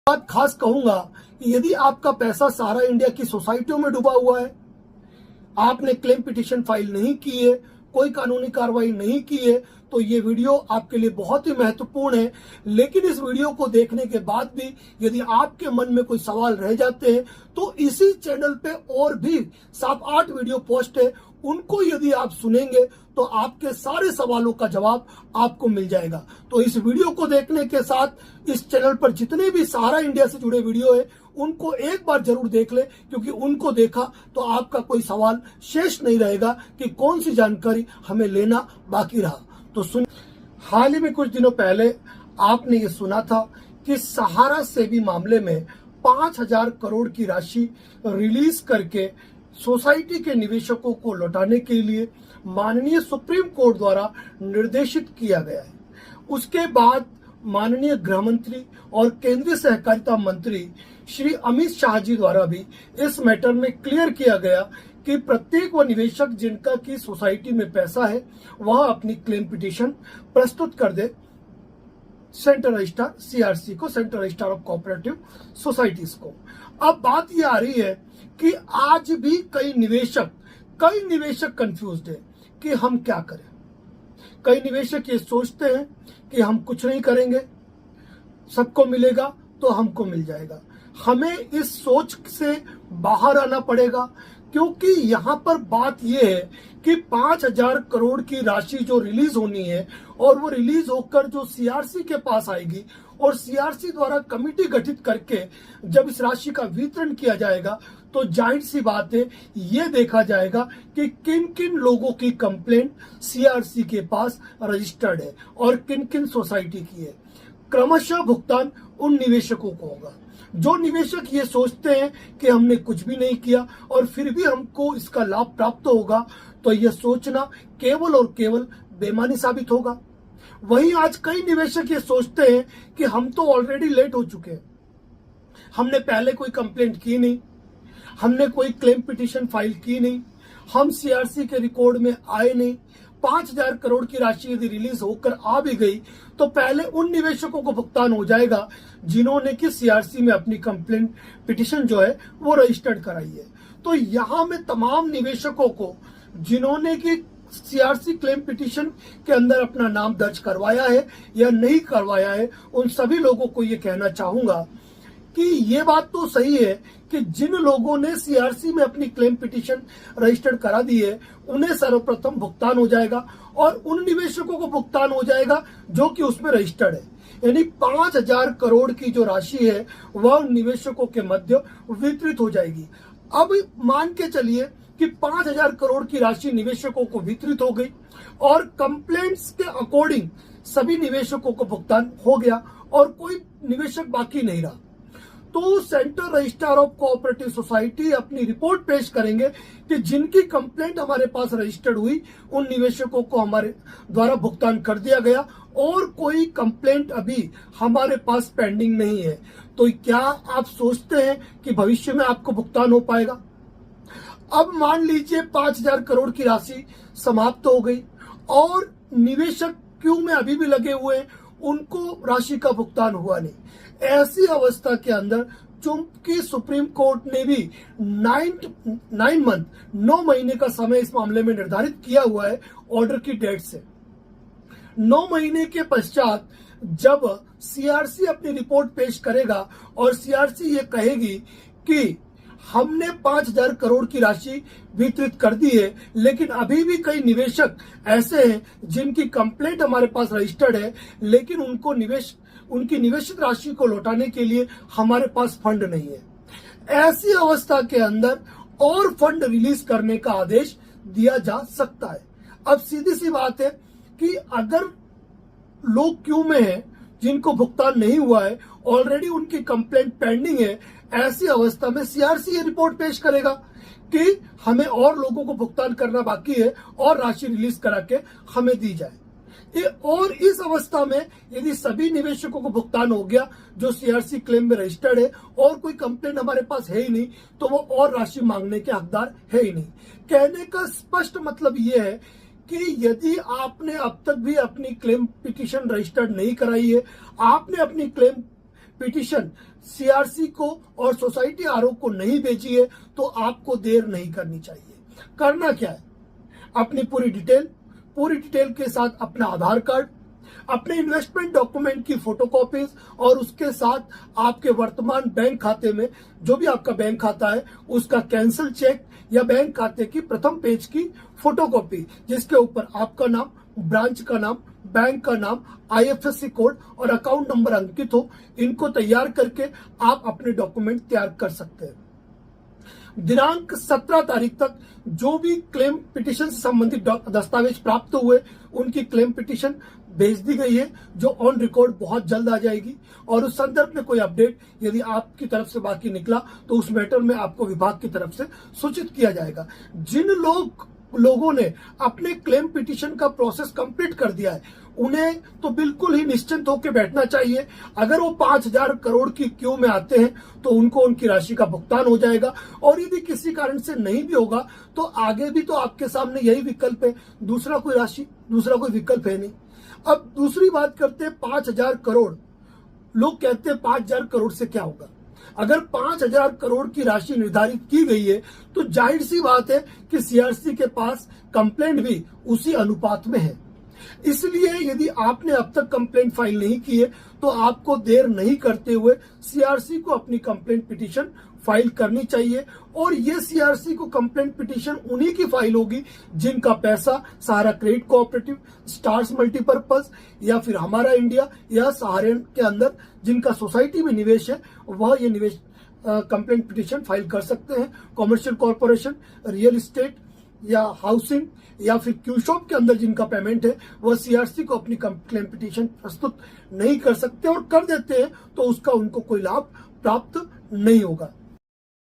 बात खास कहूंगा कि यदि आपका पैसा सारा इंडिया की सोसाइटियों में डूबा हुआ है, आपने क्लेम पिटीशन फाइल नहीं की है, कोई कानूनी कार्रवाई नहीं की है, तो ये वीडियो आपके लिए बहुत ही महत्वपूर्ण है। लेकिन इस वीडियो को देखने के बाद भी यदि आपके मन में कोई सवाल रह जाते हैं तो इसी चैनल पे और भी 7-8 वीडियो पोस्ट है, उनको यदि आप सुनेंगे तो आपके सारे सवालों का जवाब आपको मिल जाएगा। तो इस वीडियो को देखने के साथ इस चैनल पर जितने भी सहारा इंडिया से जुड़े वीडियो है उनको एक बार जरूर देख ले, क्योंकि उनको देखा तो आपका कोई सवाल शेष नहीं रहेगा कि कौन सी जानकारी हमें लेना बाकी रहा। तो सुन, हाल ही में कुछ दिनों पहले आपने ये सुना था कि सहारा सेबी मामले में 5,000 करोड़ की राशि रिलीज करके सोसाइटी के निवेशकों को लौटाने के लिए माननीय सुप्रीम कोर्ट द्वारा निर्देशित किया गया है। उसके बाद माननीय गृह मंत्री और केंद्रीय सहकारिता मंत्री श्री अमित शाह जी द्वारा भी इस मैटर में क्लियर किया गया कि प्रत्येक वो निवेशक जिनका की सोसाइटी में पैसा है वह अपनी क्लेम पिटीशन प्रस्तुत कर दे सेंट्रल रजिस्ट्रार सीआरसी को, central registrar of cooperative societies को। अब बात ये आ रही है कि आज भी कई निवेशक कंफ्यूज्ड है कि हम क्या करें। कई निवेशक ये सोचते हैं कि हम कुछ नहीं करेंगे, सबको मिलेगा तो हमको मिल जाएगा। हमें इस सोच से बाहर आना पड़ेगा, क्योंकि यहाँ पर बात यह है कि 5,000 करोड़ की राशि जो रिलीज होनी है और वो रिलीज होकर जो सीआरसी के पास आएगी और सीआरसी द्वारा कमेटी गठित करके जब इस राशि का वितरण किया जाएगा तो जाहिर सी बात है ये देखा जाएगा कि किन किन लोगों की कंप्लेंट सीआरसी के पास रजिस्टर्ड है और किन किन सोसाइटी की है। क्रमशः भुगतान उन निवेशकों को होगा जो निवेशक ये सोचते हैं कि हमने कुछ भी नहीं किया और फिर भी हमको इसका लाभ प्राप्त होगा, तो यह सोचना केवल और केवल बेईमानी साबित होगा। वहीं आज कई निवेशक ये सोचते हैं कि हम तो ऑलरेडी लेट हो चुके हैं, हमने पहले कोई कंप्लेंट की नहीं, हमने कोई क्लेम पिटीशन फाइल की नहीं, हम सीआरसी के रिकॉर्ड में आए नहीं। 5,000 करोड़ की राशि यदि रिलीज होकर आ भी गई तो पहले उन निवेशकों को भुगतान हो जाएगा जिन्होंने कि सीआरसी में अपनी कंप्लेंट पिटीशन जो है वो रजिस्टर्ड कराई है। तो यहां में तमाम निवेशकों को जिन्होंने कि सीआरसी क्लेम पिटीशन के अंदर अपना नाम दर्ज करवाया है या नहीं करवाया है, उन सभी लोगों को ये कहना चाहूंगा कि ये बात तो सही है कि जिन लोगों ने सीआरसी में अपनी क्लेम पिटीशन रजिस्टर्ड करा दी है उन्हें सर्वप्रथम भुगतान हो जाएगा और उन निवेशकों को भुगतान हो जाएगा जो कि उसमें रजिस्टर्ड है। यानी 5,000 करोड़ की जो राशि है वह निवेशकों के मध्य वितरित हो जाएगी। अब मान के चलिए कि 5,000 करोड़ की राशि निवेशकों को वितरित हो गई और कंप्लेंट्स के अकॉर्डिंग सभी निवेशकों को भुगतान हो गया और कोई निवेशक बाकी नहीं रहा, तो central registrar of cooperative society अपनी रिपोर्ट पेश करेंगे कि जिनकी कंप्लेंट हमारे पास रजिस्टर्ड हुई उन निवेशकों को हमारे द्वारा भुगतान कर दिया गया और कोई कंप्लेंट अभी हमारे पास पेंडिंग नहीं है। तो क्या आप सोचते हैं कि भविष्य में आपको भुगतान हो पाएगा? अब मान लीजिए 5,000 करोड़ की राशि समाप्त हो गई और निवेशक क्यू में अभी भी लगे हुए हैं, उनको राशि का भुगतान हुआ नहीं। ऐसी अवस्था के अंदर चूंकि सुप्रीम कोर्ट ने भी 9 महीने का समय इस मामले में निर्धारित किया हुआ है ऑर्डर की डेट से, 9 महीने के पश्चात जब सीआरसी अपनी रिपोर्ट पेश करेगा और सीआरसी ये कहेगी कि हमने 5,000 करोड़ की राशि वितरित कर दी है, लेकिन अभी भी कई निवेशक ऐसे हैं जिनकी कंप्लेंट हमारे पास रजिस्टर्ड है लेकिन उनकी निवेशित राशि को लौटाने के लिए हमारे पास फंड नहीं है। ऐसी अवस्था के अंदर और फंड रिलीज करने का आदेश दिया जा सकता है। अब सीधी सी बात है कि अगर लोग क्यू में हैं जिनको भुगतान नहीं हुआ है, ऑलरेडी उनकी कंप्लेंट पेंडिंग है, ऐसी अवस्था में सीआरसी ये रिपोर्ट पेश करेगा कि हमें और लोगों को भुगतान करना बाकी है और राशि रिलीज करा के हमें दी जाए। और इस अवस्था में यदि सभी निवेशकों को भुगतान हो गया जो सीआरसी क्लेम में रजिस्टर्ड है और कोई कंप्लेंट हमारे पास है ही नहीं, तो वो और राशि मांगने के हकदार है ही नहीं। कहने का स्पष्ट मतलब ये है कि यदि आपने अब तक भी अपनी क्लेम पिटीशन रजिस्टर्ड नहीं कराई है, आपने अपनी क्लेम पिटीशन सीआरसी को और सोसाइटी आरओ को नहीं भेजी है तो आपको देर नहीं करनी चाहिए। करना क्या है, अपनी पूरी डिटेल के साथ अपना आधार कार्ड, अपने इन्वेस्टमेंट डॉक्यूमेंट की फोटोकॉपीज और उसके साथ आपके वर्तमान बैंक खाते में जो भी आपका बैंक खाता है उसका कैंसिल चेक या बैंक खाते की प्रथम पेज की फोटोकॉपी जिसके ऊपर आपका नाम, ब्रांच का नाम, बैंक का नाम, आईएफएससी कोड और अकाउंट नंबर अंकित हो, इनको तैयार करके आप अपने डॉक्यूमेंट तैयार कर सकते हैं। दिनांक 17 तारीख तक जो भी क्लेम पिटीशन से संबंधित दस्तावेज प्राप्त हुए उनकी क्लेम पिटीशन भेज दी गई है, जो ऑन रिकॉर्ड बहुत जल्द आ जाएगी। और उस संदर्भ में कोई अपडेट यदि आपकी तरफ से बाकी निकला तो उस मैटर में आपको विभाग की तरफ से सूचित किया जाएगा। जिन लोगों ने अपने क्लेम पिटीशन का प्रोसेस कंप्लीट कर दिया है उन्हें तो बिल्कुल ही निश्चिंत होकर बैठना चाहिए। अगर वो 5,000 करोड़ की क्यू में आते हैं तो उनको उनकी राशि का भुगतान हो जाएगा, और यदि किसी कारण से नहीं भी होगा तो आगे भी तो आपके सामने यही विकल्प है, दूसरा कोई विकल्प है नहीं। अब दूसरी बात करते हैं 5,000 करोड़। लोग कहते हैं 5,000 करोड़ से क्या होगा। अगर 5,000 करोड़ की राशि निर्धारित की गई है तो जाहिर सी बात है कि सीआरसी के पास कंप्लेंट भी उसी अनुपात में है। इसलिए यदि आपने अब तक कंप्लेंट फाइल नहीं की है तो आपको देर नहीं करते हुए सीआरसी को अपनी कंप्लेंट पिटीशन फाइल करनी चाहिए। और ये सीआरसी को कंप्लेंट पिटीशन उन्हीं की फाइल होगी जिनका पैसा सहारा क्रेडिट कोऑपरेटिव, स्टार्स मल्टीपर्पज या फिर हमारा इंडिया या सहारे के अंदर जिनका सोसाइटी में निवेश है वह ये निवेश कंप्लेंट पिटीशन फाइल कर सकते हैं। कॉमर्शियल कॉर्पोरेशन, रियल एस्टेट या हाउसिंग या फिर क्यूशॉप के अंदर जिनका पेमेंट है वह सीआरसी को अपनी क्लेम पिटीशन प्रस्तुत नहीं कर सकते, और कर देते हैं तो उसका उनको कोई लाभ प्राप्त नहीं होगा।